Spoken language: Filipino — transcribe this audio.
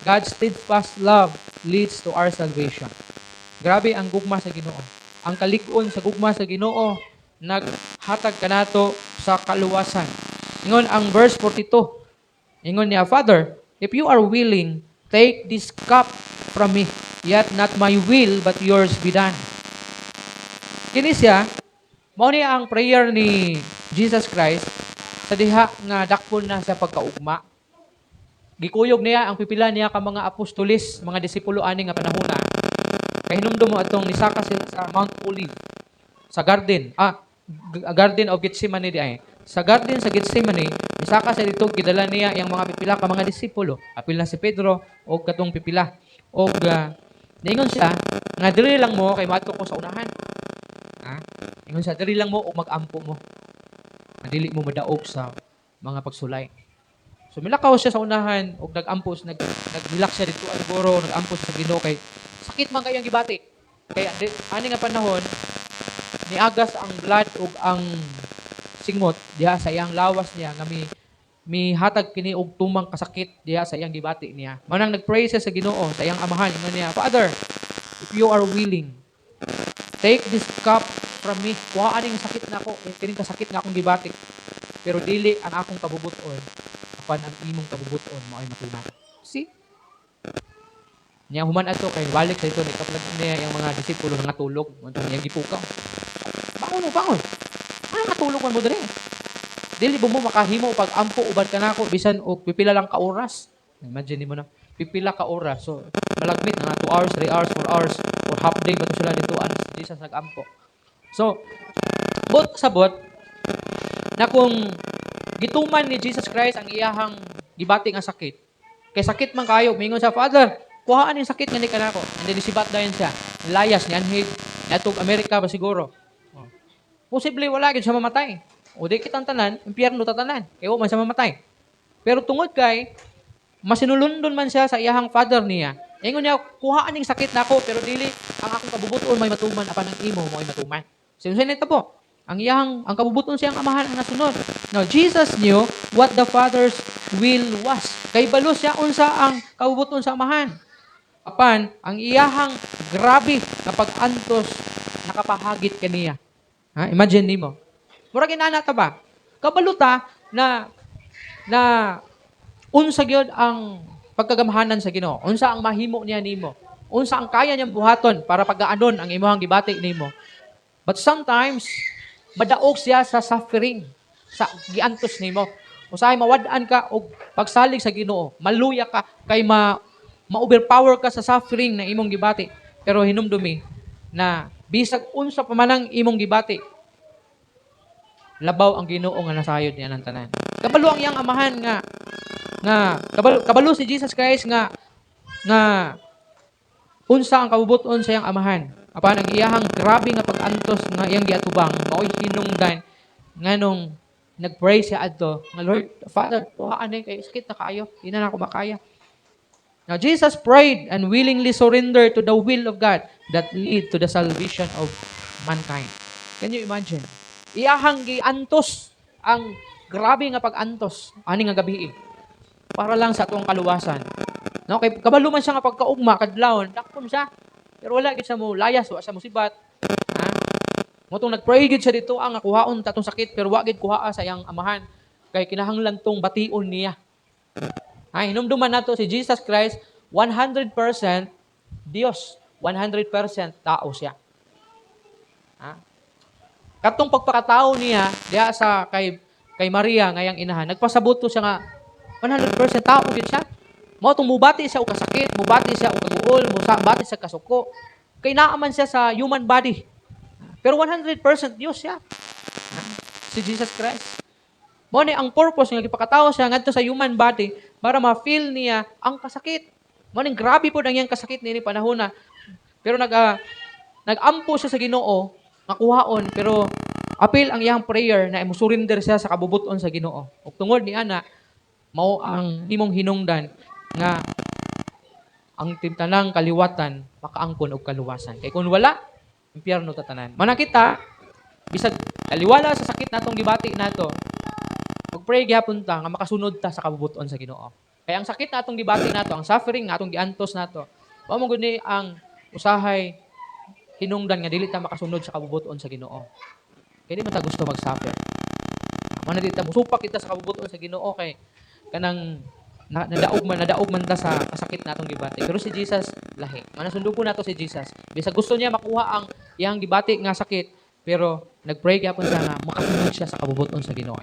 God's steadfast love leads to our salvation. Grabe ang gugma sa Ginoo. Ang kalig-on sa gugma sa Ginoo naghatag kanato sa kaluwasan. Ingon ang verse 42. Ingon niya, Father, if you are willing, take this cup from me. Yet not my will, but yours be done. Kini siya, mao ni ang prayer ni Jesus Christ sa diha nga dakpon na sa pagkaugma. Gikuyog niya ang pipila niya ka mga apostolis, mga disipulo ani nga panahona. Kay hinumdum mo atong nisaka sila sa Mount Olive, sa garden. Garden of Gethsemane di ay. Sa garden sa Gethsemane, nisaka sa dito gidala niya yang mga pipila ka mga disipulo. Apil na si Pedro o katong pipila. O ningon siya nga diri lang mo kay maadto ko sa unahan. Ingon siya diri lang mo o mag-ampo mo. Dili mo madaog sa mga pagsulay. So milakaw siya sa unahan ug nag-ampos, nag-relax siya dito siguro, nag-ampos sa Ginoo kay sakit man kayang gibati. Kaya ani nga panahon niagas ang blood ug ang singmot diha sa iyang lawas niya nga mihatag kini og tumang kasakit diha sa iyang gibati niya. Manang nag-pray siya sa Ginoo sa iyang amahan ingon niya, Father, if you are willing, take this cup from me. Kuha aning sakit nako, kining kasakit nga akong gibati. Pero dili ang akong kabubuton, apan ang imong kabubuton mo ay matuna. See? Niya human ato kay balik sa ito ni kaplag niya yung mga disipulo nga tulog, unta niya gipukaw. Bangon mo, bangon. Ano matulog man mo diri? Dili mo makahimo pag ampo ubad ka nako bisan og pipila lang ka oras. Imagine mo na, pipila ka oras. So malagmit na 2 hours, 3 hours, 4 hours or half day ba to sila dituan di sa nag-ampo. So sabot na kung gituman ni Jesus Christ ang iyahang gibati nga sakit. Kay sakit man kayo, mingon sa Father, kuhaan yung sakit nga ni kanako. And then isibat dayon siya. Layas ni anhid, natog Amerika ba siguro. Posible wala gid siya mamatay. O di kitang tanan, impyerno tatanan. Kay man siya mamatay. Pero tungod kay masinulundon man siya sa iyahang father niya. Ingon niya, kuhaan ning sakit nako pero dili ang akong kabubuton may matuman apan ang imo mo ay matuman. Sinusin ito po. Ang kabubuton siyang amahan ang nasunod. Now, Jesus knew what the Father's will was. Kay balo siya unsa ang kabubuton sa amahan. Apan, ang iyahang grabe na pag-antos nakapahagit kaniya. Imagine nimo. Mura ginana ta ba? Kabaluta na unsa gyud ang pagkagamhanan sa Ginoo. Unsa ang mahimo niya nimo. Unsa ang kaya niyang buhaton para pagaanon ang imong gibati nimo. But sometimes madaog siya sa suffering, sa giantos nimo. Usahay mawad-an ka og pagsalig sa Ginoo, maluya ka kay ma-overpower ka sa suffering na imong gibati. Pero hinumdumi na bisag unsa pa man ang imong gibati, labaw ang Ginoo nga nasayod niya ng tanan. Kabalo ang iyang amahan nga kabalo si Jesus Christ nga unsa ang kabubuton sa iyang amahan. Apan ang iyahang grabe nga pag-antos nga iyang giatubang mao'y hinungdan nganong nag-pray siya adto nga Lord Father tuhaan kay sakit na kaayo di na ako makaya. Now Jesus prayed and willingly surrendered to the will of God that lead to the salvation of mankind. Can you imagine? Iyahang giantos ang grabe nga pag-antos ani nga gabi para lang sa atong kaluwasan. No, kay kabalo man siya nga pagkaugma kadlawon, dakpon siya. Pero wala gid sa mo layas, wa sa musibat. Motong nagpray gid siya dito ang kuhaon tatong sakit pero wa gid kuhaa sa iyang amahan kay kinahanglan tong bation niya. Hinumduman nato si Jesus Christ 100% Dios, 100% tao siya. Katong pagpakatao niya diha sa kay Maria ngayang inahan, nagpasabot to siya nga 100% tao gid siya. Mao tong mubati siya og kasakit, mubati siya og kaguol, mubati siya kasuko. Kay naaman siya sa human body. Pero 100% Dios siya. Si Jesus Christ. Mao ni ang purpose nga gipakatawo siya ngadto sa human body para ma-feel niya ang kasakit. Mao ning grabe pod ang iyang kasakit niini panahona. Pero nag-ampo siya sa Ginoo, nakuhaon pero apil ang iyang prayer na surrender siya sa kabubuton sa Ginoo. Ug tungod ni ana mao ang imong hinungdan nga ang tanang kaliwatan makaangkon og kaluwasan. Kay kung wala, impyerno tatanan. Manakita bisag kaliwala sa sakit natong gibati nato. Pag-pray gyapon ta nga makasunod ta sa kabubuton sa Ginoo. Kaya ang sakit natong gibati nato, ang suffering natong giantos nato, mao mo gud ni ang usahay hinungdan nga dili ta makasunod sa kabubuton sa Ginoo. Kaya di man ta gusto mag-suffer. Mao na di ta musupak kita sa kabubuton sa Ginoo kay kanang nadaog man ta sa kasakit natong gibati. Pero si Jesus lahi. Manasundugon nato si Jesus. Bisa gusto niya makuha ang iyang gibati nga sakit, pero nagpray gyapon siya nga makasunod siya sa kabubuton sa Ginoo.